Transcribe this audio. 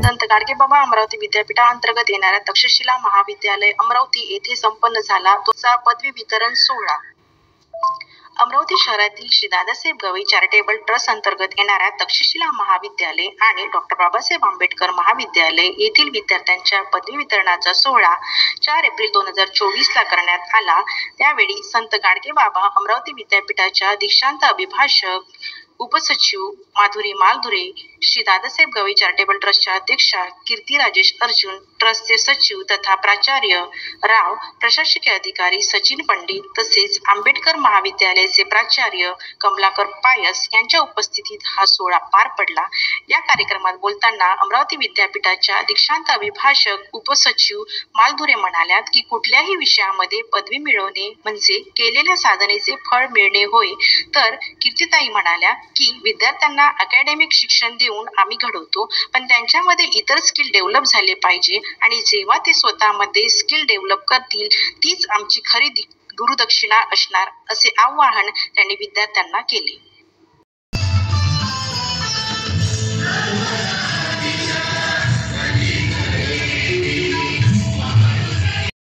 संत गाडगेबाबा अमरावती विद्यापीठाअंतर्गत येणाऱ्या तक्षशिला महाविद्यालय अमरावती येथे संपन्न झाला चा पदवी वितरण सोहळा. अमरावती शहरातील श्री दादासाहेब गवई चॅरिटेबल ट्रस्ट अंतर्गत येणाऱ्या तक्षशिला महाविद्यालय आणि डॉ. बाबासाहेब आंबेडकर महाविद्यालय येथील विद्यार्थ्यांच्या पदवी वितरणाचा सोहळा 4 एप्रिल 2024 ला करण्यात आला. त्यावेळी संत गाडगेबाबा अमरावती विद्यापीठाच्या दीक्षांत अभिभाषक उपसचिव माधुरी मालधुरे, श्री दादासाहेब गवई चॅरिटेबल ट्रस्टच्या अध्यक्षा कीर्ती राजेश अर्जुन, ट्रस्टचे सचिव तथा प्राचार्य राव, प्रशासकीय अधिकारी सचिन पंडित तसेच आंबेडकर महाविद्यालयाचे प्राचार्य कमलाकर पायस यांच्या उपस्थितीत हा सोहळा पार पडला. या कार्यक्रमात बोलताना अमरावती विद्यापीठाच्या दीक्षांत अभिभाषक उपसचिव मालधुरे म्हणाल्यात की कुठल्याही विषयामध्ये पदवी मिळवणे म्हणजे केलेल्या साधनेचे फळ मिळणे होय. तर कीर्तीताई म्हणाल्या की विद्यार्थ्यांना अकॅडमिक शिक्षण देऊन आम्ही घडवतो, पण त्यांच्यामध्ये इतर स्किल डेव्हलप झाले पाहिजे आणि जेव्हा ते स्वतःमध्ये स्किल डेव्हलप करतील तीच आमची खरी गुरुदक्षिणा असणार, असे आवाहन त्यांनी विद्यार्थ्यांना केले.